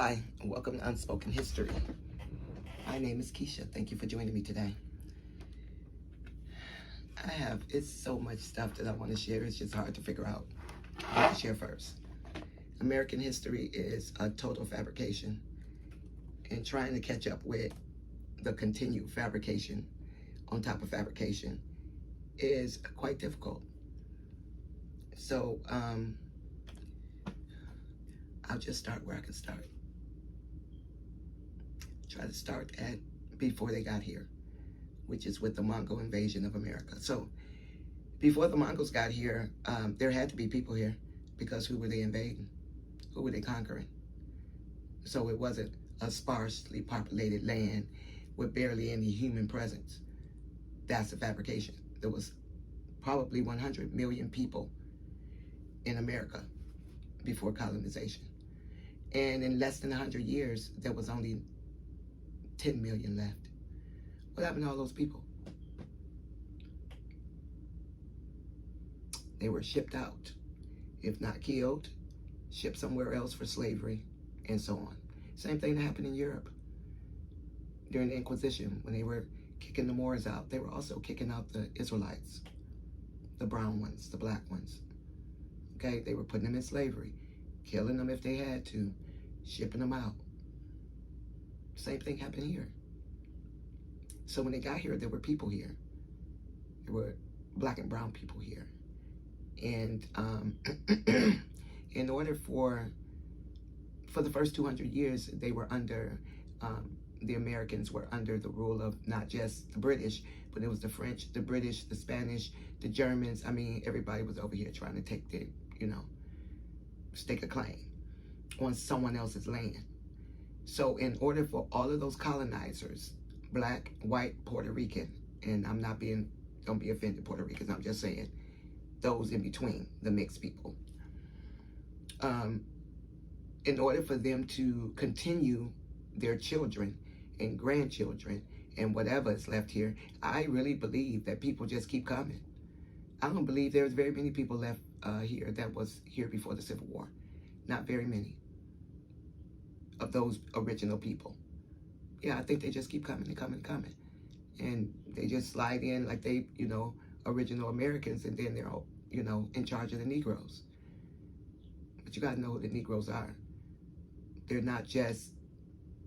Hi, and welcome to Unspoken History. My name is Keisha. Thank you for joining me today. It's so much stuff that I want to share. It's just hard to figure out what to share first. American history is a total fabrication, and trying to catch up with the continued fabrication on top of fabrication is quite difficult. So, I'll just start where I can start. Try to start at before they got here, which is with the Mongol invasion of America. So before the Mongols got here, there had to be people here, because who were they invading? Who were they conquering? So it wasn't a sparsely populated land with barely any human presence. That's a fabrication. There was probably 100 million people in America before colonization. And in less than 100 years, there was only 10 million left. What happened to all those people? They were shipped out, if not killed, shipped somewhere else for slavery, and so on. Same thing that happened in Europe during the Inquisition. When they were kicking the Moors out, they were also kicking out the Israelites, the brown ones, the black ones. Okay, they were putting them in slavery, killing them if they had to, shipping them out. Same thing happened here. So when they got here, there were people here. There were black and brown people here. And in order for the first 200 years, they were under, the Americans were under the rule of not just the British, but it was the French, the British, the Spanish, the Germans. I mean, everybody was over here trying to take their, stake a claim on someone else's land. So in order for all of those colonizers, black, white, Puerto Rican, and don't be offended, Puerto Ricans, I'm just saying, those in between, the mixed people, in order for them to continue their children and grandchildren and whatever is left here, I really believe that people just keep coming. I don't believe there's very many people left here that was here before the Civil War. Not very many of those original people. Yeah, I think they just keep coming and coming and coming. And they just slide in like they, original Americans, and then they're all, in charge of the Negroes. But you gotta know who the Negroes are. They're not just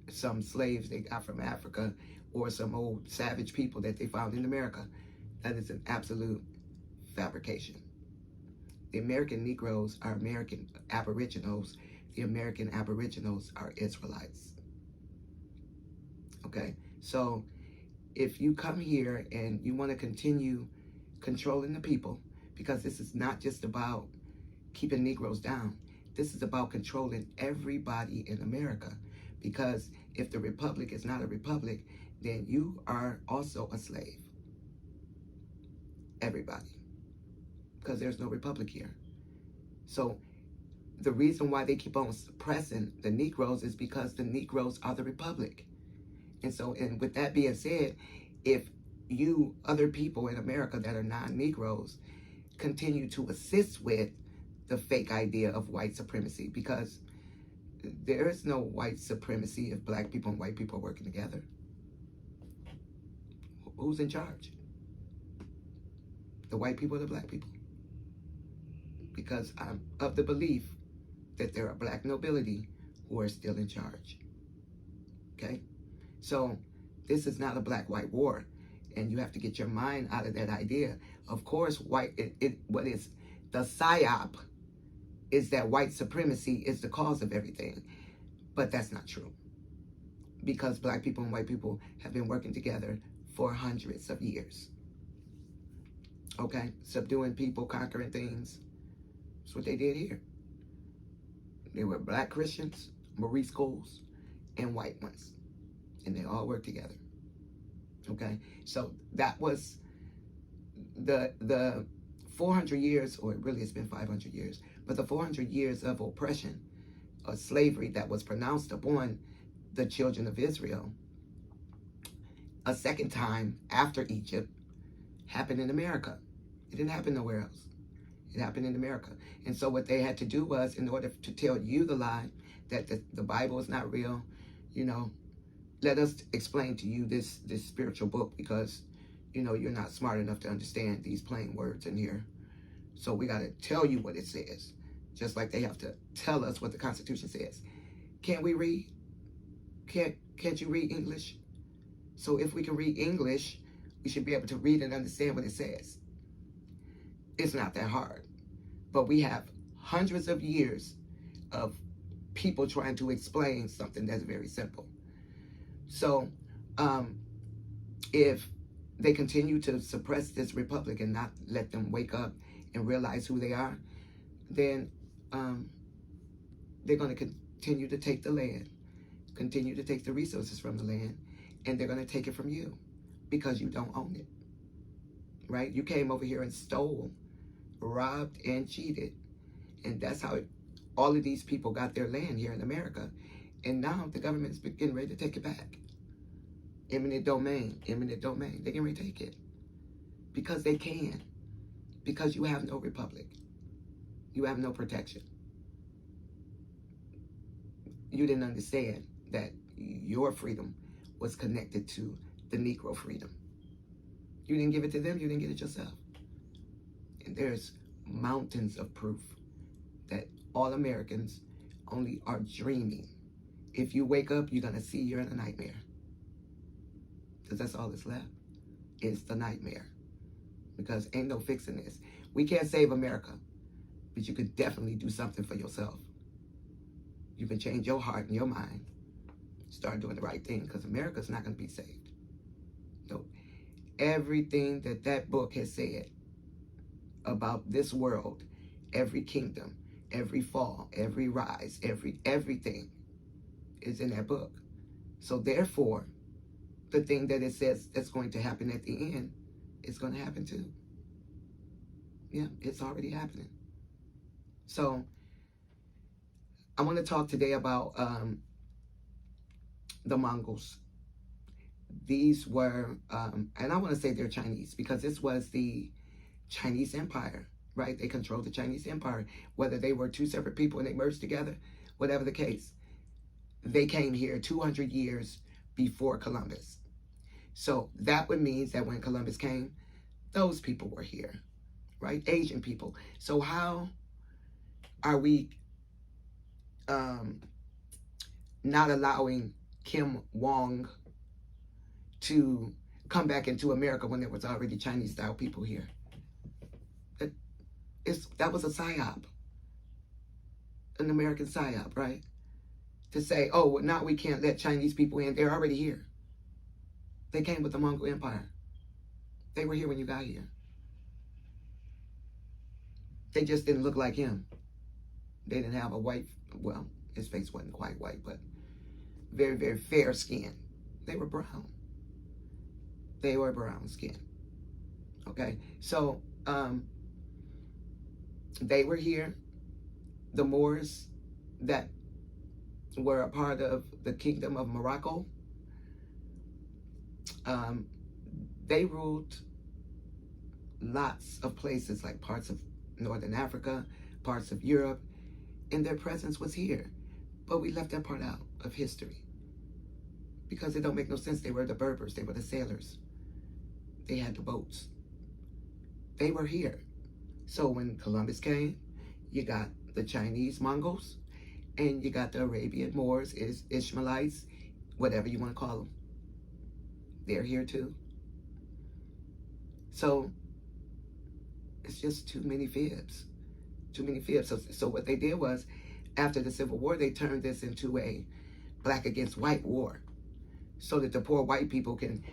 some slaves they got from Africa or some old savage people that they found in America. That is an absolute fabrication. The American Negroes are American Aboriginals. The American Aboriginals are Israelites. Okay, so if you come here and you want to continue controlling the people, because this is not just about keeping Negroes down, this is about controlling everybody in America. Because if the republic is not a republic, then you are also a slave. Everybody. Because there's no republic here. So the reason why they keep on suppressing the Negroes is because the Negroes are the republic. And so, and with that being said, if you, other people in America that are non-Negroes, continue to assist with the fake idea of white supremacy, because there is no white supremacy if black people and white people are working together. Who's in charge? The white people or the black people? Because I'm of the belief that there are black nobility who are still in charge. Okay? So this is not a black-white war, and you have to get your mind out of that idea. Of course, what is the psyop is that white supremacy is the cause of everything, but that's not true, because black people and white people have been working together for hundreds of years. Okay, subduing people, conquering things. That's what they did here. They were black Christians, Marie schools, and white ones. And they all worked together. Okay? So that was the 400 years, or really it's been 500 years, but the 400 years of oppression, of slavery that was pronounced upon the children of Israel a second time after Egypt happened in America. It didn't happen nowhere else. It happened in America. And so what they had to do was, in order to tell you the lie, that the Bible is not real, let us explain to you this spiritual book, because you're not smart enough to understand these plain words in here. So we got to tell you what it says, just like they have to tell us what the Constitution says. Can't we read? Can't you read English? So if we can read English, we should be able to read and understand what it says. It's not that hard. But we have hundreds of years of people trying to explain something that's very simple. So if they continue to suppress this republic and not let them wake up and realize who they are, then they're going to continue to take the land, continue to take the resources from the land, and they're going to take it from you because you don't own it, right? You came over here and stole, robbed, and cheated. And that's how all of these people got their land here in America. And now the government's getting ready to take it back. Eminent domain. They're getting ready to take it. Because they can. Because you have no republic. You have no protection. You didn't understand that your freedom was connected to the Negro freedom. You didn't give it to them, you didn't get it yourself. And there's mountains of proof that all Americans only are dreaming. If you wake up, you're going to see you're in a nightmare. Because that's all that's left, is the nightmare. Because ain't no fixing this. We can't save America, but you could definitely do something for yourself. You can change your heart and your mind. Start doing the right thing, because America's not going to be saved. No. Everything that book has said about this world, every kingdom, every fall, every rise, everything is in that book. So therefore, the thing that it says that's going to happen at the end is going to happen too. Yeah, it's already happening. So I want to talk today about the Mongols. These were, and I want to say they're Chinese, because this was the Chinese Empire, right? They controlled the Chinese Empire. Whether they were two separate people and they merged together, whatever the case, they came here 200 years before Columbus. So that would mean that when Columbus came, those people were here, right? Asian people. So how are we not allowing Kim Wong to come back into America when there was already Chinese-style people here? That was a psyop, an American psyop, right? To say, oh, well, now we can't let Chinese people in. They're already here. They came with the Mongol Empire. They were here when you got here. They just didn't look like him. They didn't have a white, well, his face wasn't quite white, but very, very fair skin. They were brown. They were brown skin. Okay, so they were here. The Moors that were a part of the Kingdom of Morocco, they ruled lots of places, like parts of Northern Africa, parts of Europe, and their presence was here. But we left that part out of history because it don't make no sense. They were the Berbers. They were the sailors. They had the boats. They were here. So when Columbus came, you got the Chinese Mongols, and you got the Arabian Moors, Ishmaelites, whatever you want to call them. They're here too. So it's just too many fibs. Too many fibs. So what they did was, after the Civil War, they turned this into a black against white war, so that the poor white people can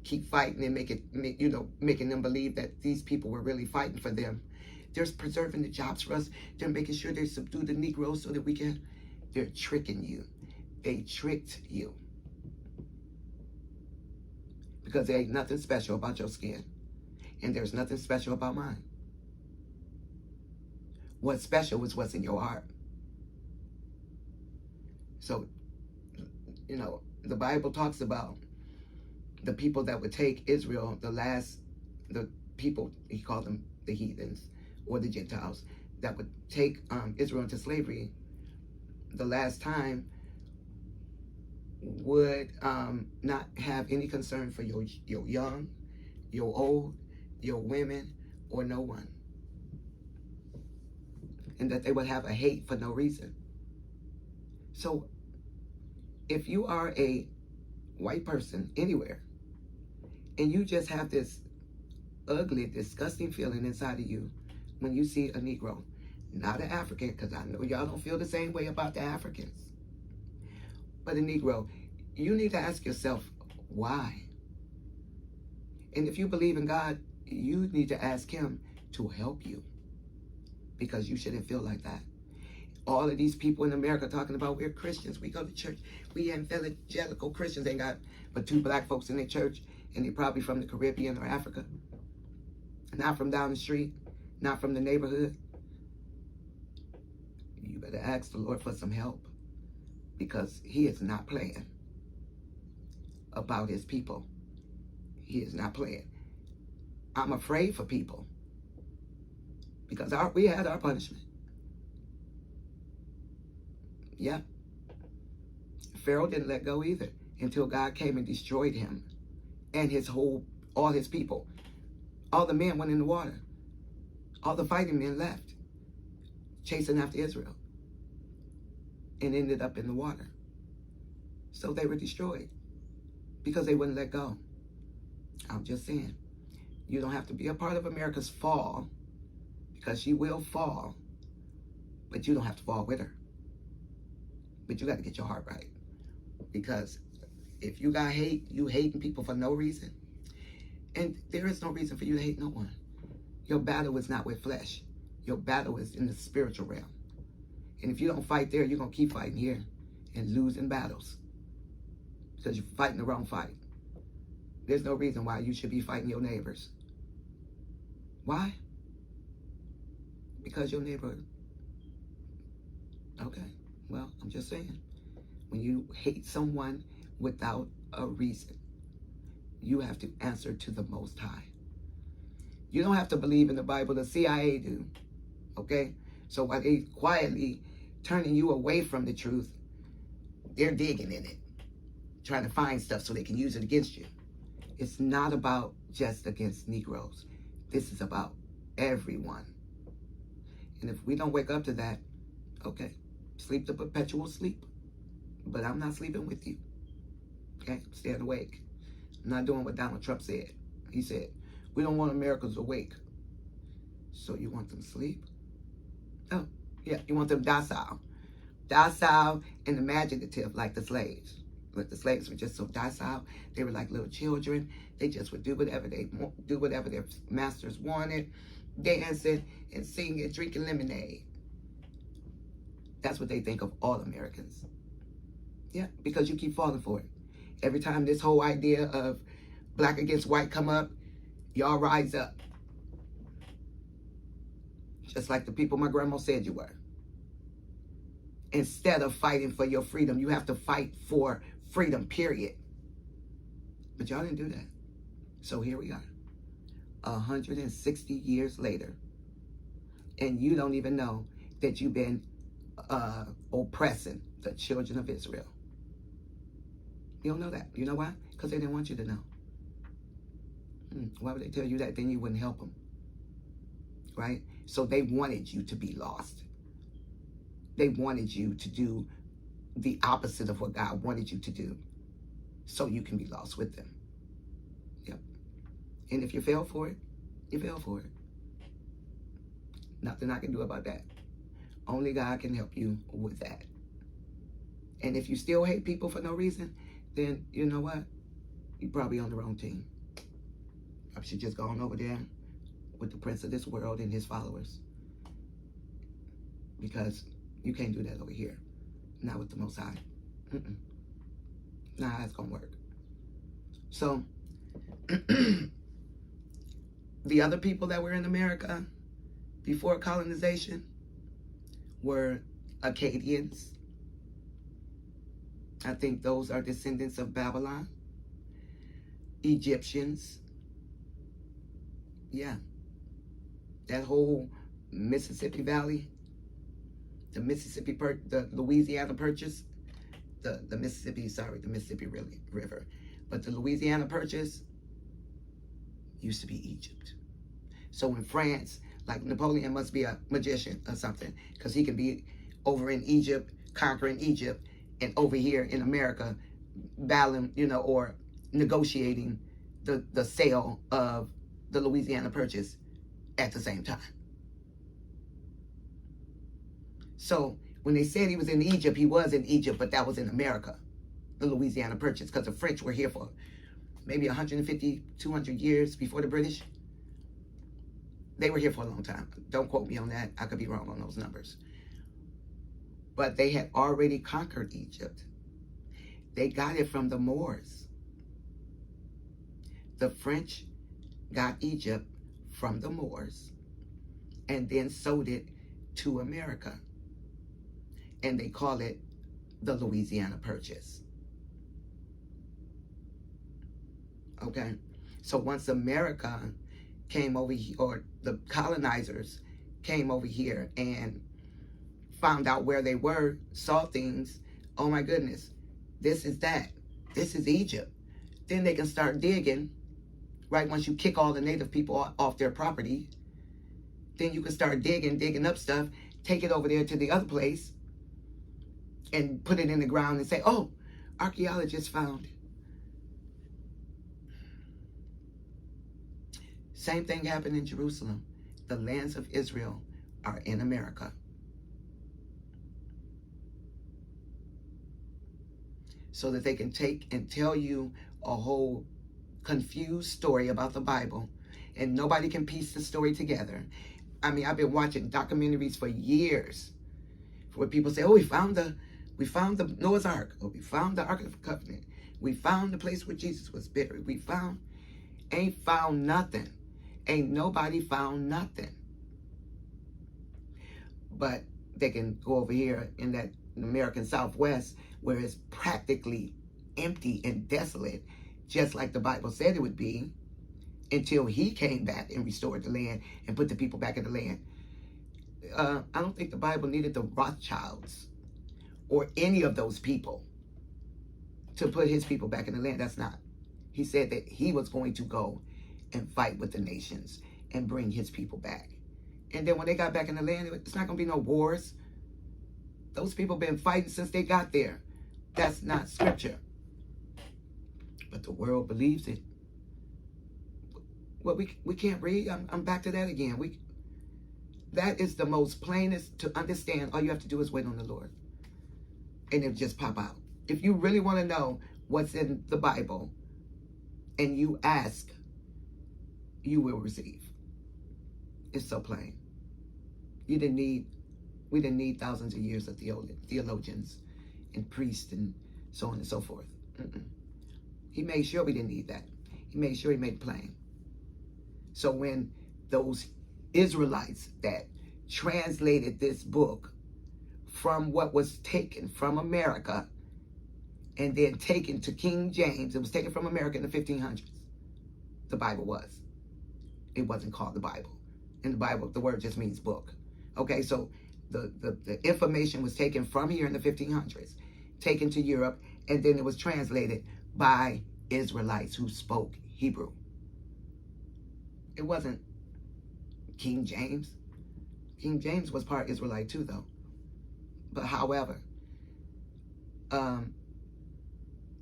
keep fighting and making them believe that these people were really fighting for them. They're preserving the jobs for us. They're making sure they subdue the Negroes so that we can. They're tricking you. They tricked you. Because there ain't nothing special about your skin. And there's nothing special about mine. What's special is what's in your heart. So, the Bible talks about the people that would take Israel, the people, he called them the heathens or the Gentiles, that would take Israel into slavery. the last time would not have any concern for your young, your old, your women, or no one. And that they would have a hate for no reason. So if you are a white person anywhere, and you just have this ugly, disgusting feeling inside of you when you see a Negro, not an African, because I know y'all don't feel the same way about the Africans, but a Negro, you need to ask yourself, why? And if you believe in God, you need to ask him to help you, because you shouldn't feel like that. All of these people in America talking about we're Christians, we go to church, we evangelical Christians, ain't got but 2 black folks in their church, and they're probably from the Caribbean or Africa. Not from down the street, not from the neighborhood. You better ask the Lord for some help, because he is not playing about his people. He is not playing. I'm afraid for people, because we had our punishment. Yeah. Pharaoh didn't let go either until God came and destroyed him and all his people. All the men went in the water. All the fighting men left, chasing after Israel, and ended up in the water. So they were destroyed because they wouldn't let go. I'm just saying, you don't have to be a part of America's fall, because she will fall, but you don't have to fall with her. But you got to get your heart right, because if you got hate, you hating people for no reason. And there is no reason for you to hate no one. Your battle is not with flesh. Your battle is in the spiritual realm. And if you don't fight there, you're going to keep fighting here and losing battles, because you're fighting the wrong fight. There's no reason why you should be fighting your neighbors. Why? Because your neighbor... Okay, well, I'm just saying. When you hate someone without a reason, you have to answer to the Most High. You don't have to believe in the Bible. The CIA do. Okay? So while they quietly turning you away from the truth, they're digging in it, trying to find stuff so they can use it against you. It's not about just against Negroes. This is about everyone. And if we don't wake up to that, okay, sleep the perpetual sleep. But I'm not sleeping with you. Okay? I'm staying awake. I'm not doing what Donald Trump said. He said, we don't want Americans awake. So you want them asleep? Oh, yeah, you want them docile. Docile and imaginative like the slaves. But the slaves were just so docile. They were like little children. They just would do whatever their masters wanted, dancing and singing, drinking lemonade. That's what they think of all Americans. Yeah, because you keep falling for it. Every time this whole idea of black against white come up, y'all rise up. Just like the people my grandma said you were. Instead of fighting for your freedom, you have to fight for freedom, period. But y'all didn't do that. So here we are, 160 years later, and you don't even know that you've been oppressing the children of Israel. You don't know that. You know why? Because they didn't want you to know. Why would they tell you that? Then you wouldn't help them. Right? So they wanted you to be lost. They wanted you to do the opposite of what God wanted you to do, so you can be lost with them. Yep. And if you fail for it, you fail for it. Nothing I can do about that. Only God can help you with that. And if you still hate people for no reason, then you know what? You're probably on the wrong team. I should just go on over there with the prince of this world and his followers. Because you can't do that over here. Not with the Most High. Nah, it's going to work. So, the other people that were in America before colonization were Akkadians. I think those are descendants of Babylon. Egyptians. Yeah. That whole Mississippi Valley, The the Louisiana Purchase, the Mississippi, sorry, the Mississippi River. But the Louisiana Purchase used to be Egypt. So in France, like Napoleon must be a magician or something, because he could be over in Egypt, conquering Egypt, and over here in America, battling, or negotiating the sale of the Louisiana Purchase at the same time. So when they said he was in Egypt, he was in Egypt, but that was in America, the Louisiana Purchase, because the French were here for maybe 150, 200 years before the British. They were here for a long time. Don't quote me on that. I could be wrong on those numbers. But they had already conquered Egypt. They got it from the Moors. The French got Egypt from the Moors and then sold it to America. And they call it the Louisiana Purchase. Okay? So once America came over here, or the colonizers came over here and found out where they were, saw things, oh my goodness, this is that. This is Egypt. Then they can start digging, right? Once you kick all the native people off their property, then you can start digging up stuff, take it over there to the other place, and put it in the ground and say, oh, archaeologists found it. Same thing happened in Jerusalem. The lands of Israel are in America. So that they can take and tell you a whole confused story about the Bible, and nobody can piece the story together. I mean, I've been watching documentaries for years where people say, oh, we found the Noah's Ark, or we found the Ark of the Covenant, we found the place where Jesus was buried, ain't found nothing. Ain't nobody found nothing. But they can go over here in that American Southwest where it's practically empty and desolate, just like the Bible said it would be, until he came back and restored the land and put the people back in the land. I don't think the Bible needed the Rothschilds or any of those people to put his people back in the land. That's not. He said that he was going to go and fight with the nations and bring his people back. And then when they got back in the land, it's not going to be no wars. Those people been fighting since they got there. That's not scripture. But the world believes it. Well, we can't read. I'm back to that again. That is the most plainest to understand. All you have to do is wait on the Lord. And it'll just pop out. If you really want to know what's in the Bible and you ask, you will receive. It's so plain. We didn't need thousands of years of theologians and priests and so on and so forth. He made sure we didn't need that. He made sure he made it plain. So when those Israelites that translated this book from what was taken from America and then taken to King James, it was taken from America in the 1500s. The Bible was. It wasn't called the Bible. In the Bible, the word just means book. Okay, so the information was taken from here in the 1500s, taken to Europe, and then it was translated by Israelites who spoke Hebrew. It wasn't King James. King James was part Israelite too, though. But however,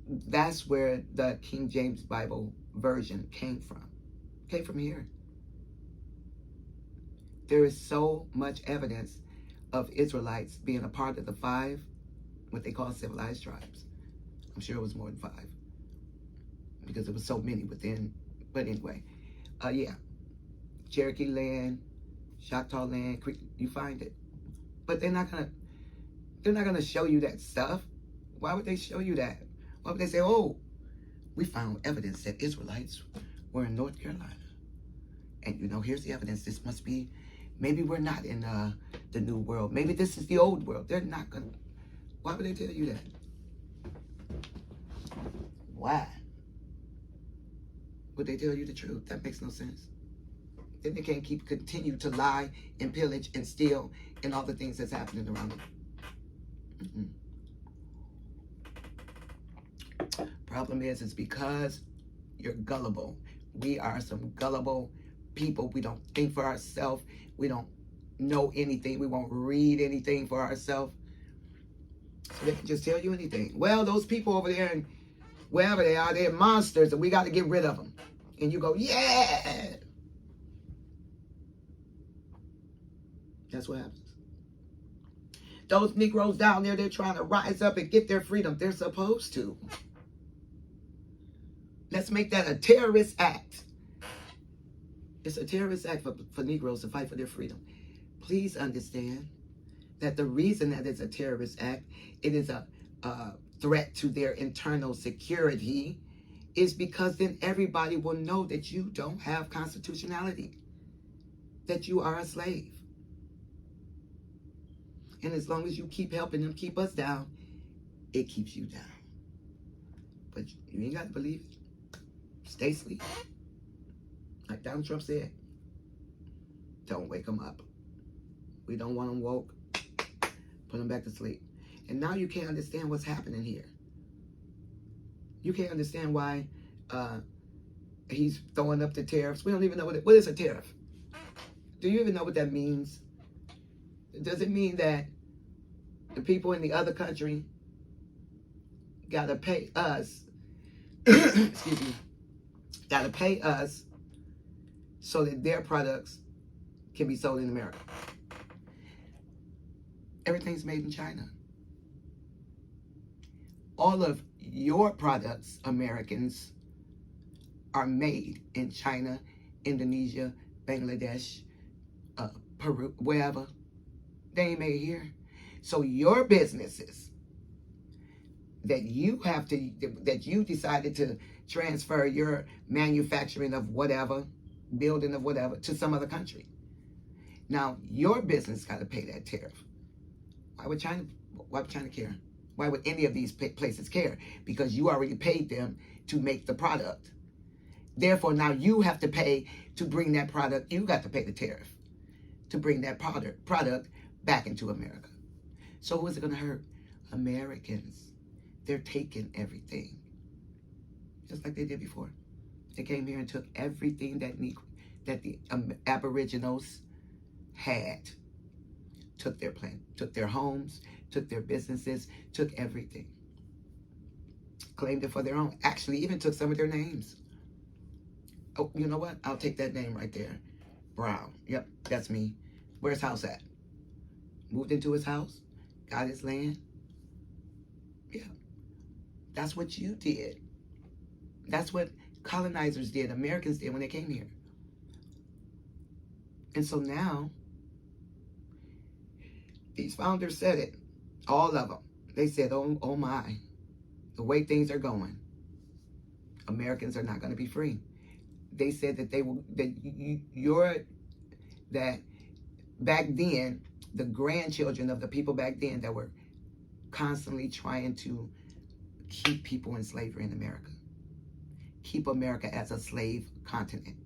that's where the King James Bible version came from. Came from here. There is so much evidence of Israelites being a part of the 5, what they call civilized tribes. I'm sure it was more than 5 because there was so many within. But anyway, yeah, Cherokee land, Choctaw land, Creek, you find it. But they're not gonna show you that stuff. Why would they show you that? Why would they say, oh, we found evidence that Israelites were in North Carolina? And here's the evidence. This must be, maybe we're not in the new world. Maybe this is the old world. They're not gonna, why would they tell you that? Why would they tell you the truth? That makes no sense. then they can't continue to lie and pillage and steal and all the things that's happening around them. Problem is, it's because you're gullible. We are some gullible people. We don't think for ourselves. We don't know anything. We won't read anything for ourselves. So they can just tell you anything. Well, those people over there, and wherever they are, they're monsters, and we got to get rid of them. And you go, yeah. That's what happens. Those Negroes down there, they're trying to rise up and get their freedom. They're supposed to. Let's make that a terrorist act. It's a terrorist act for Negroes to fight for their freedom. Please understand that the reason that it's a terrorist act, it is a threat to their internal security, is because then everybody will know that you don't have constitutionality, that you are a slave. And as long as you keep helping them keep us down, it keeps you down. But you ain't got to believe it. Stay asleep. Like Donald Trump said, don't wake them up. We don't want them woke. Put them back to sleep. And now you can't understand what's happening here. You can't understand why he's throwing up the tariffs. We don't even know what is a tariff. Do you even know what that means? Does it mean that the people in the other country got to pay us, excuse me, got to pay us so that their products can be sold in America? Everything's made in China. All of your products, Americans, are made in China, Indonesia, Bangladesh, Peru, wherever. They ain't made here. So your businesses that you decided to transfer your manufacturing of whatever, building of whatever, to some other country. Now your business got to pay that tariff. Why would China care? Why would any of these places care? Because you already paid them to make the product. Therefore, now you have to pay to bring that product. You got to pay the tariff to bring that product back into America. So who is it going to hurt? Americans. They're taking everything. Just like they did before. They came here and took everything that the Aboriginals had. Took their plant, took their homes, took their businesses, took everything. Claimed it for their own. Actually, even took some of their names. Oh, you know what? I'll take that name right there. Brown. Yep, that's me. Where's his house at? Moved into his house. Got his land. Yeah. That's what you did. That's what colonizers did. Americans did when they came here. And so now, these founders said it. All of them. They said, oh my. The way things are going, Americans are not going to be free. They said that that back then, the grandchildren of the people back then that were constantly trying to keep people in slavery in America. Keep America as a slave continent.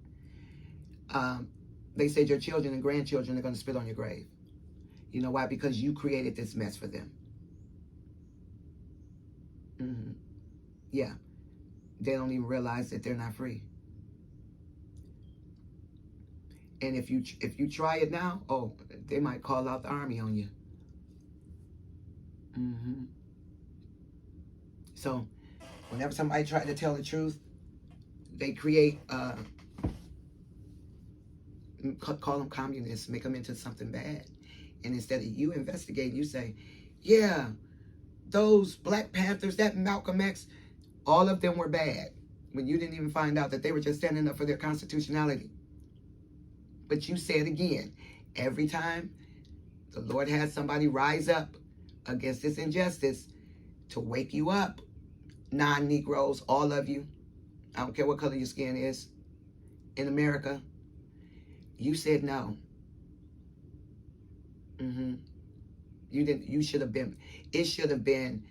They said your children and grandchildren are going to spit on your grave. You know why? Because you created this mess for them. Yeah. They don't even realize that they're not free. And if you try it now, oh, they might call out the army on you. So, whenever somebody tries to tell the truth, they create, call them communists, make them into something bad. And instead of you investigating, you say, yeah, those Black Panthers, that Malcolm X, all of them were bad. When you didn't even find out that they were just standing up for their constitutionality. But you say it again. Every time the Lord has somebody rise up against this injustice to wake you up, non-Negroes, all of you, I don't care what color your skin is, in America, you said no. You didn't. You should have been. It should have been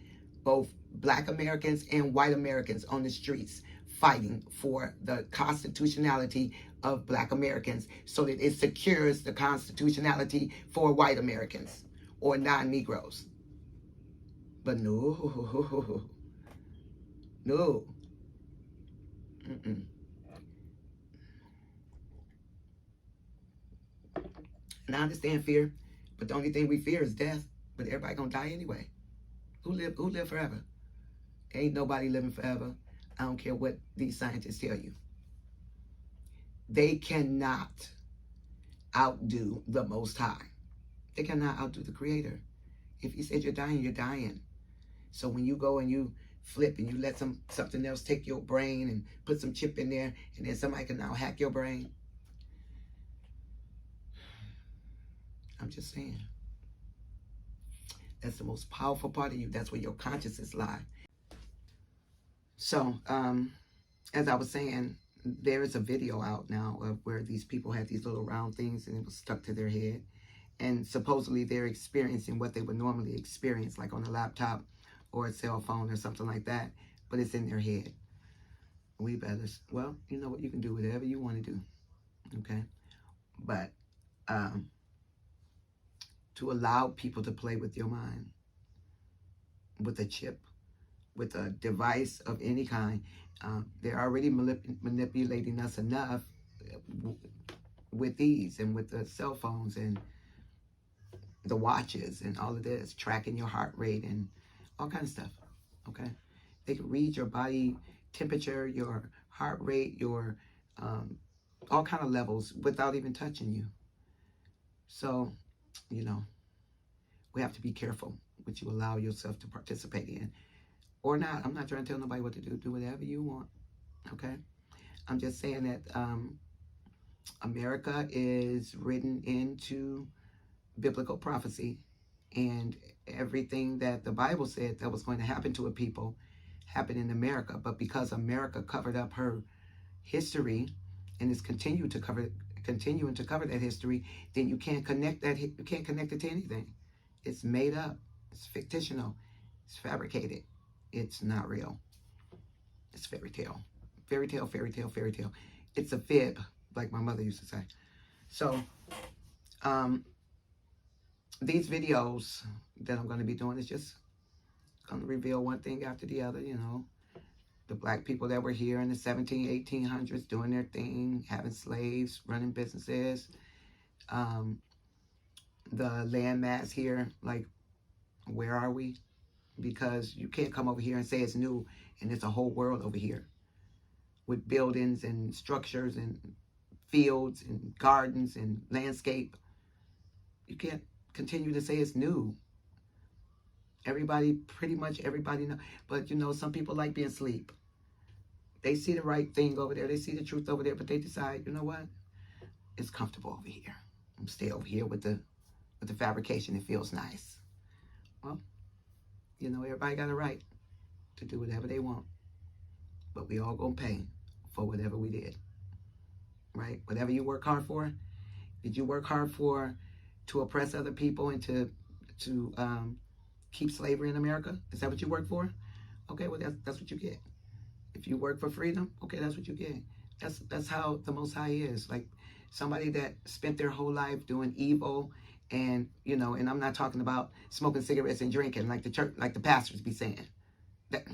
both Black Americans and white Americans on the streets fighting for the constitutionality of Black Americans so that it secures the constitutionality for white Americans or non-Negroes. But no, no. Mm-mm. And I understand fear, but the only thing we fear is death. But everybody gonna die anyway. Who live forever? Ain't nobody living forever. I don't care what these scientists tell you. They cannot outdo the Most High. They cannot outdo the Creator. If He said you're dying, you're dying. So when you go and you flip and you let something else take your brain and put some chip in there, and then somebody can now hack your brain, I'm just saying. That's the most powerful part of you. That's where your consciousness lies. So, as I was saying, there is a video out now of where these people had these little round things and it was stuck to their head. And supposedly they're experiencing what they would normally experience, like on a laptop or a cell phone or something like that, but it's in their head. We better, well, you know what, you can do whatever you want to do, okay? But to allow people to play with your mind with a chip, with a device of any kind, they're already manipulating us enough with these and with the cell phones and the watches and all of this, tracking your heart rate and all kinds of stuff, okay? They can read your body temperature, your heart rate, your all kind of levels without even touching you. So, you know, we have to be careful what you allow yourself to participate in or not. I'm not trying to tell nobody what to do. Do whatever you want, okay? I'm just saying that America is written into biblical prophecy, and everything that the Bible said that was going to happen to a people happened in America. But because America covered up her history and is continuing to cover that history, then you can't connect it to anything. It's made up. It's fictional. It's fabricated. It's not real. It's fairy tale. Fairy tale, fairy tale, fairy tale. It's a fib, like my mother used to say. So, these videos that I'm going to be doing is just going to reveal one thing after the other, you know. The black people that were here in the 1800s doing their thing, having slaves, running businesses. The landmass here, like, where are we? Because you can't come over here and say it's new and it's a whole world over here with buildings and structures and fields and gardens and landscape. You can't continue to say it's new. Pretty much everybody know. But, you know, some people like being asleep. They see the right thing over there. They see the truth over there, but they decide, you know what? It's comfortable over here. I'm stay over here with the fabrication. It feels nice. Well, you know, everybody got a right to do whatever they want. But we all gonna pay for whatever we did. Right? Whatever you work hard for, did you work hard to oppress other people and to keep slavery in America? Is that what you work for? Okay, well that's what you get. If you work for freedom, okay, that's what you get. That's how the Most High is. Like somebody that spent their whole life doing evil, and you know, and I'm not talking about smoking cigarettes and drinking like the church, like the pastors be saying. That,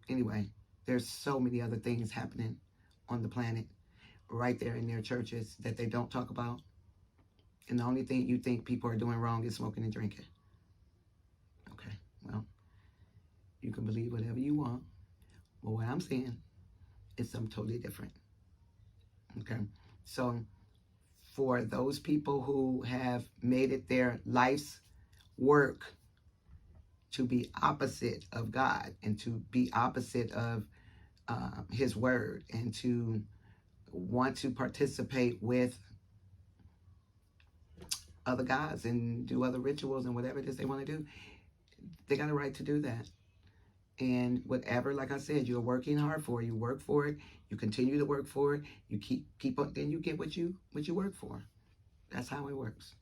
anyway, there's so many other things happening on the planet right there in their churches that they don't talk about. And the only thing you think people are doing wrong is smoking and drinking. Okay, well, you can believe whatever you want. But what I'm saying is something totally different. Okay, so for those people who have made it their life's work to be opposite of God and to be opposite of His word and to want to participate with other gods and do other rituals and whatever it is they want to do, they got a right to do that. And whatever, like I said, you're working hard for, you work for it, you continue to work for it, you keep on, then you get what you work for. That's how it works.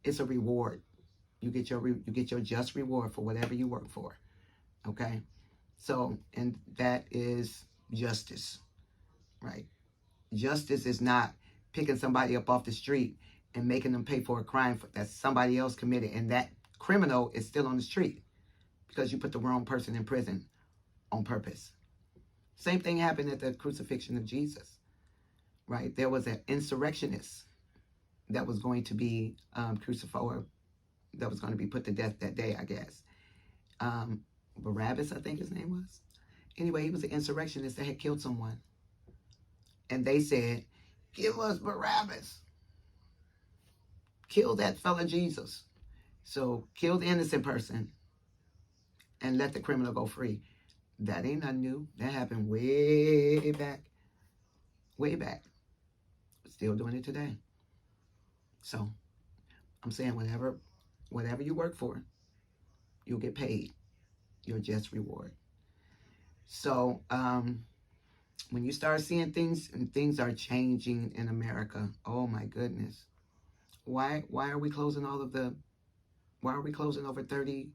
It's a reward. You get your just reward for whatever you work for. Okay? So, and that is justice, right? Justice is not picking somebody up off the street and making them pay for a crime that somebody else committed, and that criminal is still on the street because you put the wrong person in prison on purpose. Same thing happened at the crucifixion of Jesus, right? There was an insurrectionist that was going to be crucified, or that was going to be put to death that day, I guess. Barabbas, I think his name was. Anyway, he was an insurrectionist that had killed someone. And they said, give us Barabbas. Kill that fella Jesus. So kill the innocent person and let the criminal go free. That ain't nothing new. That happened way back. Way back. Still doing it today. So I'm saying whatever you work for, you'll get paid your just reward. So when you start seeing things and things are changing in America, oh my goodness. Why are we closing why are we closing over 30,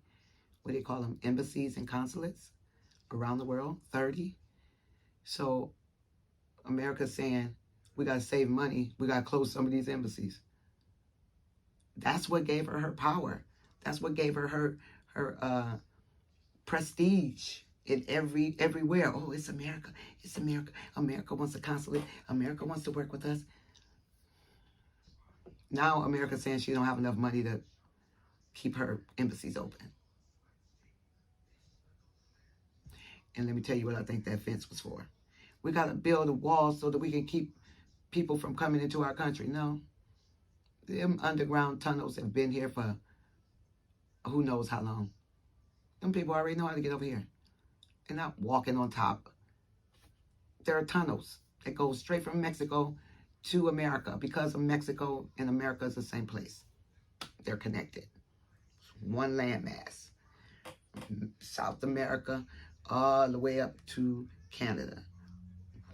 what do you call them, embassies and consulates around the world? 30. So America's saying, we got to save money. We got to close some of these embassies. That's what gave her power. That's what gave her prestige in everywhere. Oh, it's America. It's America. America wants a consulate. America wants to work with us. Now America's saying she don't have enough money to keep her embassies open. And let me tell you what I think that fence was for. We got to build a wall so that we can keep people from coming into our country. No. Them underground tunnels have been here for who knows how long. Them people already know how to get over here. They're not walking on top. There are tunnels that go straight from Mexico to America because of Mexico and America is the same place. They're connected. One landmass. South America all the way up to Canada.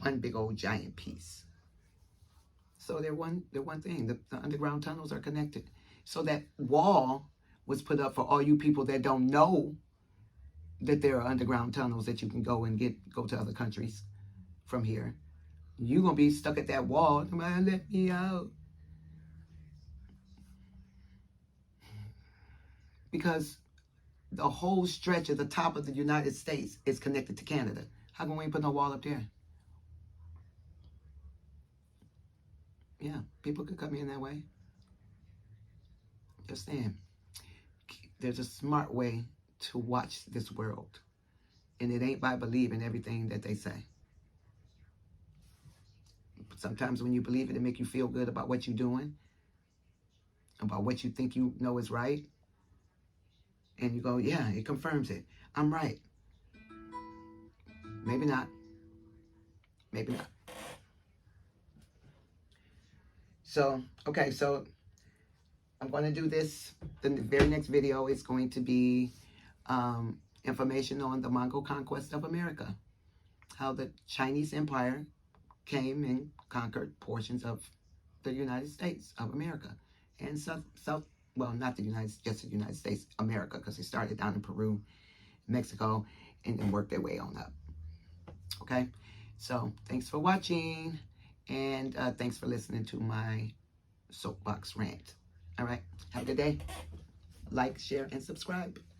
One big old giant piece. So they're one thing. The underground tunnels are connected. So that wall was put up for all you people that don't know that there are underground tunnels that you can go and go to other countries from here. You're going to be stuck at that wall. Somebody let me out. Because the whole stretch of the top of the United States is connected to Canada. How come we ain't put no wall up there? Yeah, people can come in that way. Just saying. There's a smart way to watch this world. And it ain't by believing everything that they say. But sometimes when you believe it, it make you feel good about what you're doing, about what you think you know is right. And you go, yeah, it confirms it. I'm right. Maybe not. Maybe not. So, okay, so I'm going to do this. The very next video is going to be information on the Mongol conquest of America. How the Chinese Empire came and conquered portions of the United States of America. And well, not the just the United States, America, because they started down in Peru, Mexico, and then worked their way on up. Okay? So, thanks for watching, and thanks for listening to my soapbox rant. All right? Have a good day. Like, share, and subscribe.